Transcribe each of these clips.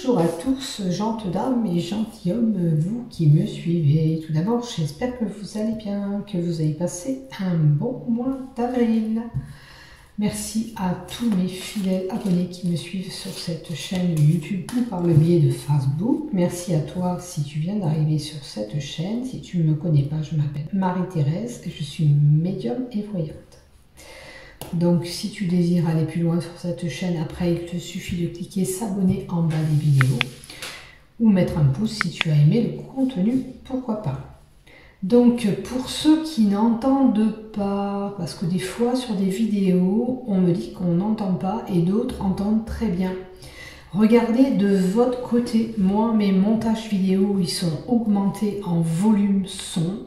Bonjour à tous, gentes dames et gentilshommes, vous qui me suivez. Tout d'abord, j'espère que vous allez bien, que vous avez passé un bon mois d'avril. Merci à tous mes fidèles abonnés qui me suivent sur cette chaîne YouTube ou par le biais de Facebook. Merci à toi si tu viens d'arriver sur cette chaîne. Si tu ne me connais pas, je m'appelle Marie-Thérèse et je suis médium et voyante. Donc si tu désires aller plus loin sur cette chaîne, après il te suffit de cliquer s'abonner en bas des vidéos ou mettre un pouce si tu as aimé le contenu, pourquoi pas. Donc pour ceux qui n'entendent pas, parce que des fois sur des vidéos on me dit qu'on n'entend pas et d'autres entendent très bien. Regardez de votre côté, moi mes montages vidéo ils sont augmentés en volume son.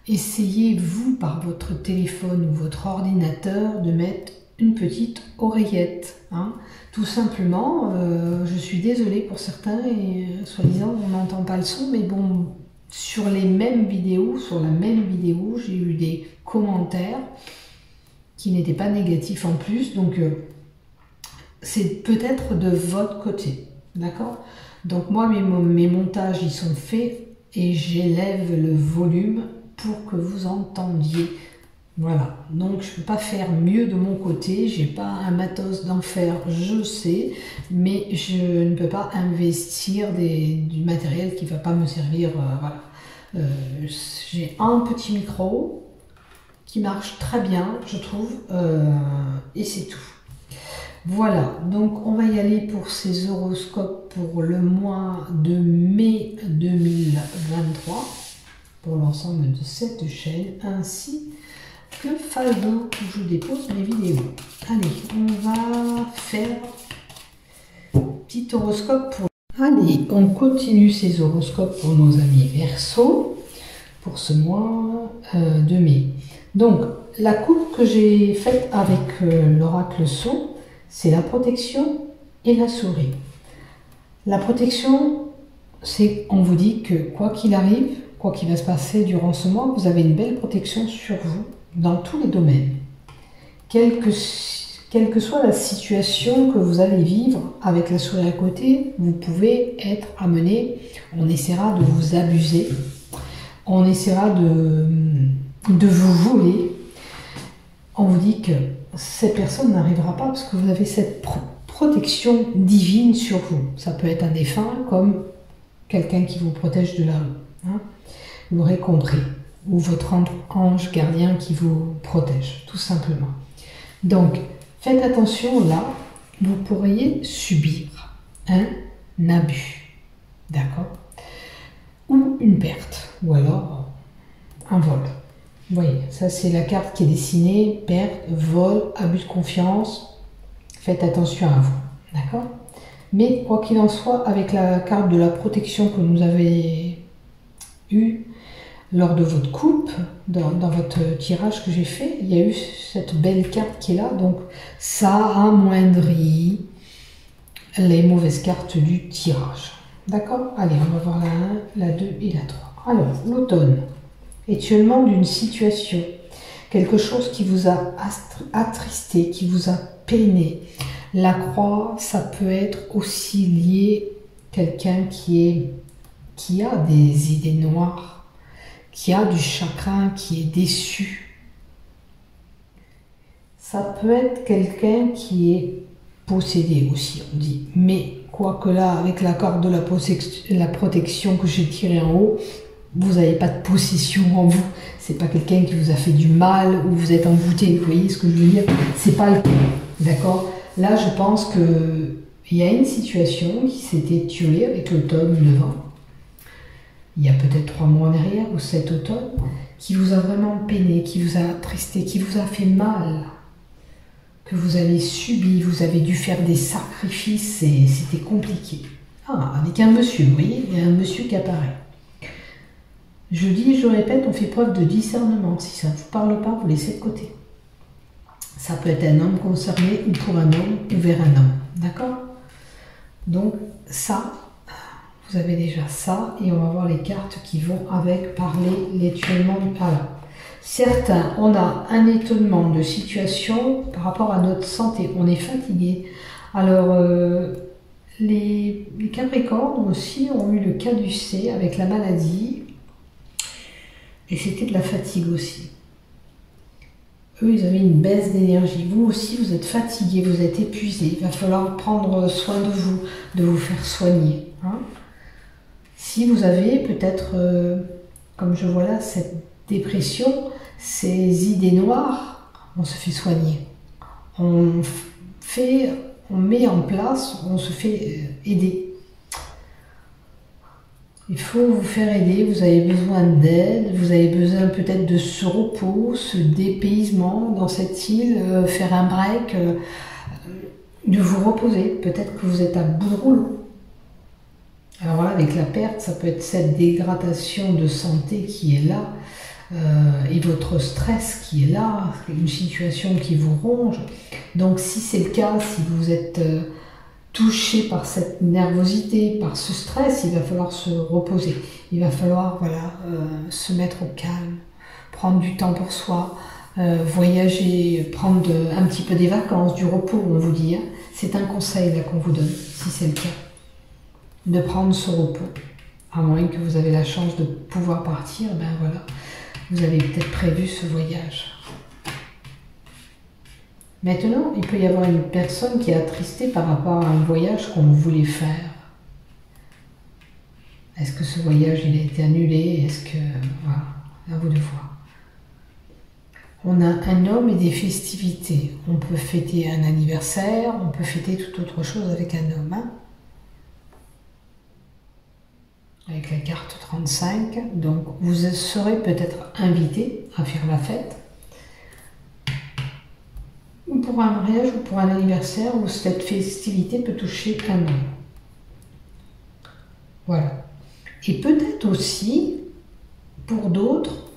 Essayez, vous, par votre téléphone ou votre ordinateur, de mettre une petite oreillette. Hein. Tout simplement, je suis désolée pour certains, et soi-disant, on n'entend pas le son, mais bon, sur les mêmes vidéos, sur la même vidéo, j'ai eu des commentaires qui n'étaient pas négatifs en plus, donc c'est peut-être de votre côté, d'accord? Donc moi, mes montages, ils sont faits, et j'élève le volume pour que vous entendiez. Voilà, donc je ne peux pas faire mieux de mon côté, j'ai pas un matos d'enfer, je sais, mais je ne peux pas investir du matériel qui ne va pas me servir. Voilà. J'ai un petit micro qui marche très bien, je trouve, et c'est tout. Voilà, donc on va y aller pour ces horoscopes pour le mois de mai 2023. Pour l'ensemble de cette chaîne, ainsi que Facebook où je dépose mes vidéos. Allez, on va faire petit horoscope pour... Allez, on continue ces horoscopes pour nos amis Verseau pour ce mois de mai. Donc, la coupe que j'ai faite avec l'oracle son, c'est la protection et la souris. La protection, c'est, on vous dit que quoi qu'il arrive, quoi qu'il va se passer durant ce mois, vous avez une belle protection sur vous dans tous les domaines. Quelle que soit la situation que vous allez vivre avec la souris à côté, vous pouvez être amené, on essaiera de vous abuser, on essaiera de vous voler. On vous dit que cette personne n'arrivera pas parce que vous avez cette protection divine sur vous. Ça peut être un défunt comme quelqu'un qui vous protège de la rue. Hein. Vous l'aurez compris, ou votre ange gardien qui vous protège, tout simplement. Donc, faites attention là, vous pourriez subir un abus, d'accord? Ou une perte, ou alors un vol. Vous voyez, ça c'est la carte qui est dessinée, perte, vol, abus de confiance, faites attention à vous, d'accord? Mais quoi qu'il en soit, avec la carte de la protection que vous avez eue, lors de votre coupe, dans votre tirage que j'ai fait, il y a eu cette belle carte qui est là, donc ça amoindrit les mauvaises cartes du tirage. D'accord? Allez, on va voir la 1, la 2 et la 3. Alors, l'automne, étuellement d'une situation, quelque chose qui vous a attristé, qui vous a peiné. La croix, ça peut être aussi lié à quelqu'un qui a des idées noires, qui a du chagrin, qui est déçu. Ça peut être quelqu'un qui est possédé aussi, on dit. Mais quoique là, avec la carte de la protection que j'ai tirée en haut, vous n'avez pas de possession en vous. C'est pas quelqu'un qui vous a fait du mal ou vous êtes envoûté. Vous voyez ce que je veux dire? C'est pas le cas. D'accord? Là, je pense qu'il y a une situation qui s'était tuée avec l'automne, le vent. Il y a peut-être 3 mois en arrière, ou cet automne, qui vous a vraiment peiné, qui vous a attristé, qui vous a fait mal, que vous avez subi, vous avez dû faire des sacrifices et c'était compliqué. Ah, avec un monsieur, vous voyez, il y a un monsieur qui apparaît. Je dis et je répète, on fait preuve de discernement. Si ça ne vous parle pas, vous laissez de côté. Ça peut être un homme concerné ou pour un homme ou vers un homme. D'accord? Donc, ça... Vous avez déjà ça, et on va voir les cartes qui vont avec parler l'étonnement du parlant. Certains, on a un étonnement de situation par rapport à notre santé. On est fatigué. Alors, Les Capricornes aussi ont eu le caducée avec la maladie. Et c'était de la fatigue aussi. Eux, ils avaient une baisse d'énergie. Vous aussi, vous êtes fatigué, vous êtes épuisé. Il va falloir prendre soin de vous faire soigner. Hein. Si vous avez peut-être, comme je vois là, cette dépression, ces idées noires, on se fait soigner. On met en place, on se fait aider. Il faut vous faire aider, vous avez besoin d'aide, vous avez besoin peut-être de ce repos, ce dépaysement dans cette île, faire un break, de vous reposer. Peut-être que vous êtes à bout de rouleau. Alors voilà, avec la perte, ça peut être cette dégradation de santé qui est là, et votre stress qui est là, une situation qui vous ronge. Donc si c'est le cas, si vous êtes touché par cette nervosité, par ce stress, il va falloir se reposer. Il va falloir se mettre au calme, prendre du temps pour soi, voyager, prendre un petit peu des vacances, du repos, on vous dit. Hein. C'est un conseil là qu'on vous donne, si c'est le cas, de prendre ce repos. À moins que vous avez la chance de pouvoir partir, ben voilà, vous avez peut-être prévu ce voyage. Maintenant, il peut y avoir une personne qui est attristée par rapport à un voyage qu'on voulait faire. Est-ce que ce voyage il a été annulé? Est-ce que... Voilà, à vous de voir. On a un homme et des festivités. On peut fêter un anniversaire, on peut fêter toute autre chose avec un homme. Hein, avec la carte 35. Donc, vous serez peut-être invité à faire la fête. Ou pour un mariage ou pour un anniversaire où cette festivité peut toucher un homme. Voilà. Et peut-être aussi, pour d'autres,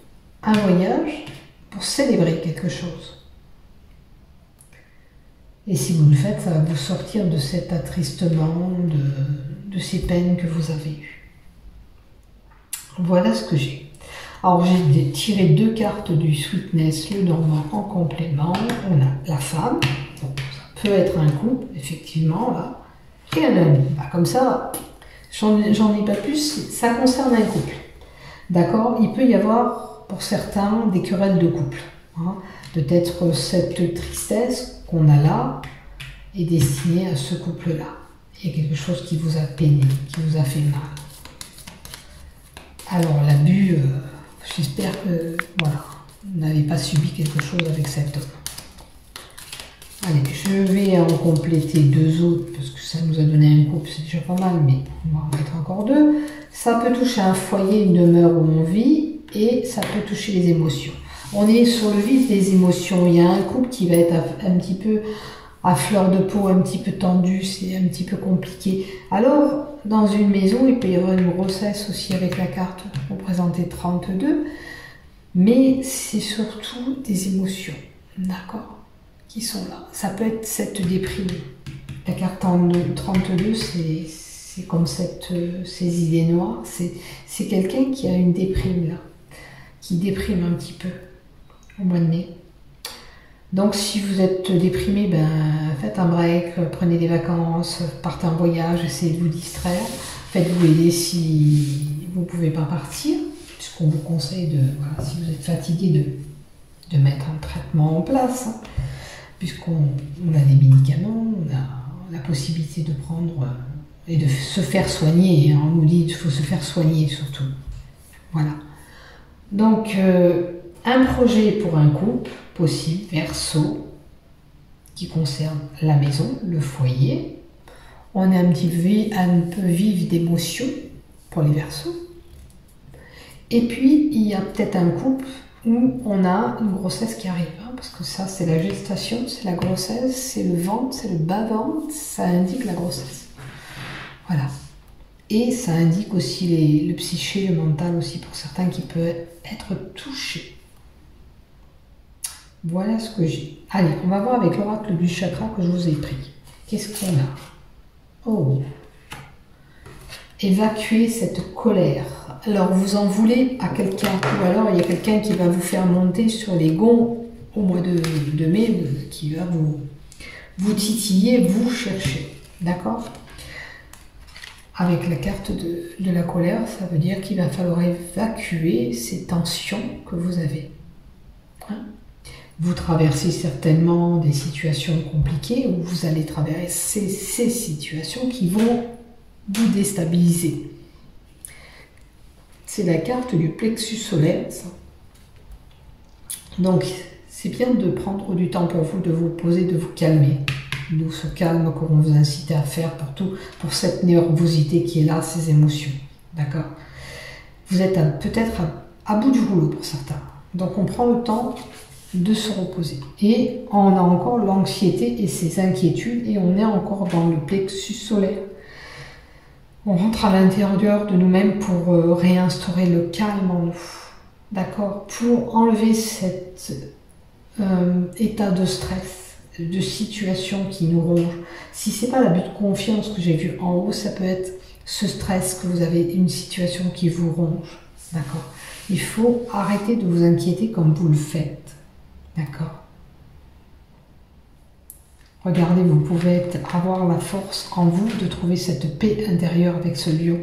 un voyage pour célébrer quelque chose. Et si vous le faites, ça va vous sortir de cet attristement, de ces peines que vous avez eues. Voilà ce que j'ai. Alors j'ai tiré 2 cartes du Sweetness, le Normand en complément. On a la femme, bon, ça peut être un couple, effectivement, là, et un ami. Bah, comme ça, j'en ai pas plus, ça concerne un couple. D'accord? Il peut y avoir, pour certains, des querelles de couple. Hein. Peut-être cette tristesse qu'on a là est destinée à ce couple-là. Il y a quelque chose qui vous a peiné, qui vous a fait mal. Alors l'abus... J'espère que voilà, vous n'avez pas subi quelque chose avec cet homme. Allez, je vais en compléter 2 autres parce que ça nous a donné un couple, c'est déjà pas mal, mais on va en mettre encore 2. Ça peut toucher un foyer, une demeure où on vit et ça peut toucher les émotions. On est sur le vif des émotions. Il y a un couple qui va être un petit peu à fleur de peau, un petit peu tendu, c'est un petit peu compliqué. Alors, dans une maison, il peut y avoir une grossesse aussi avec la carte représentée 32, mais c'est surtout des émotions, d'accord, qui sont là. Ça peut être cette déprime. La carte 32, c'est comme ces idées noires. C'est quelqu'un qui a une déprime là, qui déprime un petit peu au mois de mai. Donc si vous êtes déprimé, ben, faites un break, prenez des vacances, partez en voyage, essayez de vous distraire. Faites-vous aider si vous ne pouvez pas partir, puisqu'on vous conseille, voilà, si vous êtes fatigué, de mettre un traitement en place. Hein, puisqu'on a des médicaments, on a la possibilité de prendre et de se faire soigner. Hein, on nous dit qu'il faut se faire soigner surtout. Voilà. Donc, un projet pour un couple possible, Verseau, qui concerne la maison, le foyer. On est un peu vif d'émotions pour les Verseaux. Et puis, il y a peut-être un couple où on a une grossesse qui arrive. Hein, parce que ça, c'est la gestation, c'est la grossesse, c'est le ventre, c'est le bas-ventre, ça indique la grossesse. Voilà. Et ça indique aussi le psyché, le mental aussi, pour certains qui peuvent être touchés. Voilà ce que j'ai. Allez, on va voir avec l'oracle du chakra que je vous ai pris. Qu'est-ce qu'on a? Oh! Évacuer cette colère. Alors, vous en voulez à quelqu'un, ou alors il y a quelqu'un qui va vous faire monter sur les gonds au mois de mai, qui va vous titiller, vous chercher. D'accord? avec la carte de la colère, ça veut dire qu'il va falloir évacuer ces tensions que vous avez. Hein? Vous traversez certainement des situations compliquées ou vous allez traverser ces situations qui vont vous déstabiliser. C'est la carte du plexus solaire, ça. Donc, c'est bien de prendre du temps pour vous, de vous poser, de vous calmer. D'où ce calme qu'on vous incite à faire pour cette nervosité qui est là, ces émotions. D'accord? Vous êtes peut-être à bout du rouleau pour certains. Donc, on prend le temps de se reposer. Et on a encore l'anxiété et ses inquiétudes et on est encore dans le plexus solaire. On rentre à l'intérieur de nous-mêmes pour réinstaurer le calme en nous. D'accord? Pour enlever cet état de stress, de situation qui nous ronge. Si c'est pas l'abus de confiance que j'ai vu en haut, ça peut être ce stress que vous avez, une situation qui vous ronge. D'accord? Il faut arrêter de vous inquiéter comme vous le faites. D'accord? Regardez, vous pouvez avoir la force en vous de trouver cette paix intérieure avec ce lion.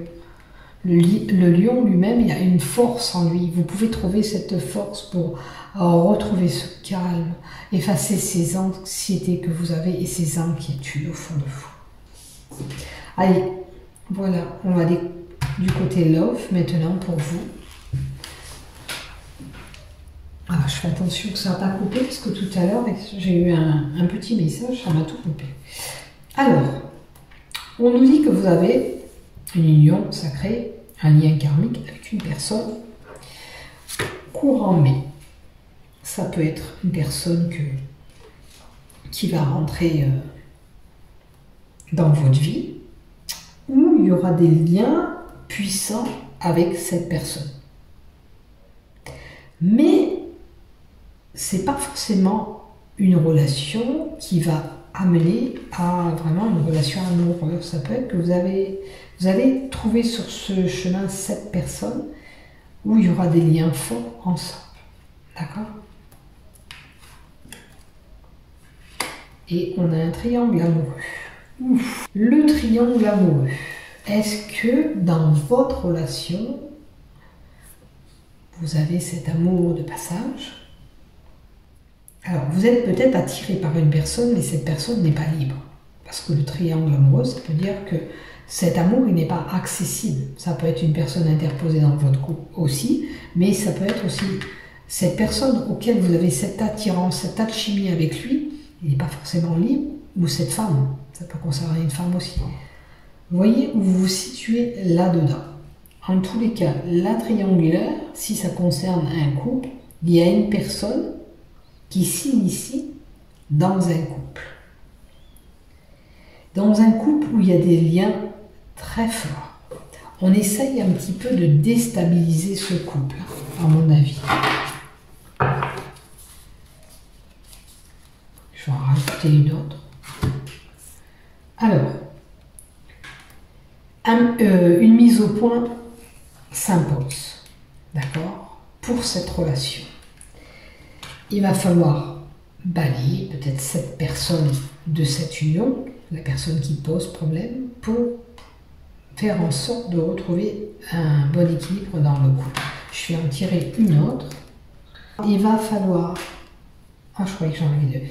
Le lion lui-même, il a une force en lui. Vous pouvez trouver cette force pour retrouver ce calme, effacer ces anxiétés que vous avez et ces inquiétudes au fond de vous. Allez, voilà, on va aller du côté love maintenant pour vous. Ah, je fais attention que ça n'a pas coupé parce que tout à l'heure, j'ai eu un petit message, ça m'a tout coupé. Alors, on nous dit que vous avez une union sacrée, un lien karmique avec une personne courant mai. Ça peut être une personne qui va rentrer dans votre vie, où il y aura des liens puissants avec cette personne. Mais c'est pas forcément une relation qui va amener à vraiment une relation amoureuse. Ça peut être que vous allez trouver sur ce chemin cette personne où il y aura des liens forts ensemble. D'accord? Et on a un triangle amoureux. Ouf. Le triangle amoureux. Est-ce que dans votre relation, vous avez cet amour de passage? Alors, vous êtes peut-être attiré par une personne, mais cette personne n'est pas libre. Parce que le triangle amoureux, ça peut dire que cet amour, il n'est pas accessible. Ça peut être une personne interposée dans votre couple aussi, mais ça peut être aussi cette personne auquel vous avez cette attirance, cette alchimie avec lui, il n'est pas forcément libre, ou cette femme, ça peut concerner une femme aussi. Vous voyez où vous vous situez là-dedans. En tous les cas, la triangulaire, si ça concerne un couple, il y a une personne qui s'initie dans un couple. Dans un couple où il y a des liens très forts. On essaye un petit peu de déstabiliser ce couple, à mon avis. Je vais en rajouter une autre. Alors, une mise au point s'impose, d'accord, pour cette relation. Il va falloir balayer peut-être cette personne de cette union, la personne qui pose problème, pour faire en sorte de retrouver un bon équilibre dans le couple. Je vais en tirer une autre. Il va falloir... Ah, je croyais que j'en avais deux.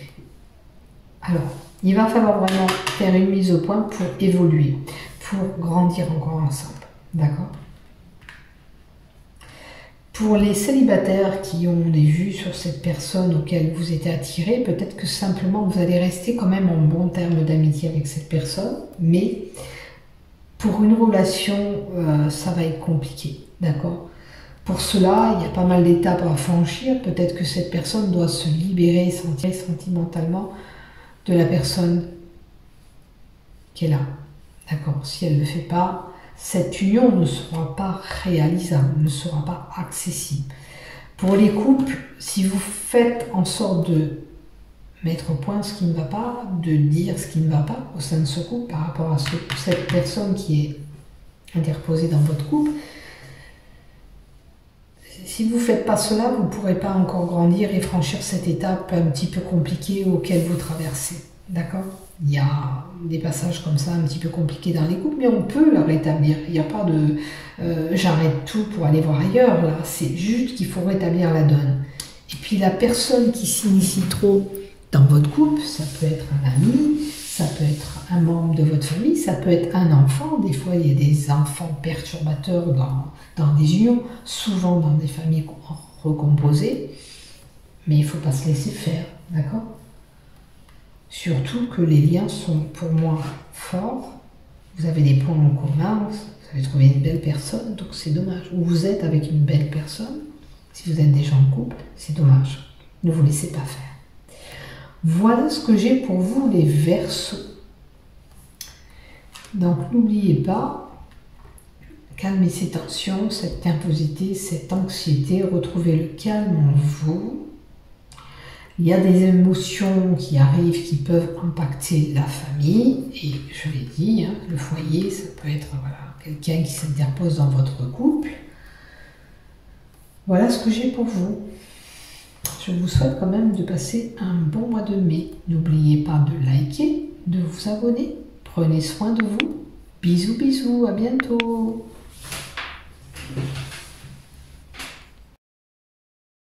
Alors, il va falloir vraiment faire une mise au point pour évoluer, pour grandir encore ensemble. D'accord ? Pour les célibataires qui ont des vues sur cette personne auquel vous êtes attiré, peut-être que simplement vous allez rester quand même en bon terme d'amitié avec cette personne, mais pour une relation, ça va être compliqué, d'accord? Pour cela, il y a pas mal d'étapes à franchir. Peut-être que cette personne doit se libérer sentimentalement de la personne qu'elle a, d'accord? Si elle ne le fait pas, cette union ne sera pas réalisable, ne sera pas accessible. Pour les couples, si vous faites en sorte de mettre au point ce qui ne va pas, de dire ce qui ne va pas au sein de ce couple par rapport à cette personne qui est interposée dans votre couple, si vous ne faites pas cela, vous ne pourrez pas encore grandir et franchir cette étape un petit peu compliquée auquel vous traversez. D'accord? Il y a des passages comme ça un petit peu compliqués dans les couples, mais on peut le rétablir. Il n'y a pas de j'arrête tout pour aller voir ailleurs, là. C'est juste qu'il faut rétablir la donne. Et puis la personne qui s'initie trop dans votre couple, ça peut être un ami, ça peut être un membre de votre famille, ça peut être un enfant. Des fois, il y a des enfants perturbateurs dans des unions, souvent dans des familles recomposées. Mais il ne faut pas se laisser faire, d'accord? Surtout que les liens sont pour moi forts. Vous avez des points en commun, vous avez trouvé une belle personne, donc c'est dommage. Ou vous êtes avec une belle personne, si vous êtes déjà en couple, c'est dommage. Ne vous laissez pas faire. Voilà ce que j'ai pour vous, les Verseaux. Donc n'oubliez pas, calmez ces tensions, cette nervosité, cette anxiété, retrouvez le calme en vous. Il y a des émotions qui arrivent qui peuvent impacter la famille, et je l'ai dit, hein, le foyer, ça peut être quelqu'un qui s'interpose dans votre couple. Voilà ce que j'ai pour vous. Je vous souhaite quand même de passer un bon mois de mai. N'oubliez pas de liker, de vous abonner. Prenez soin de vous. Bisous, bisous, à bientôt.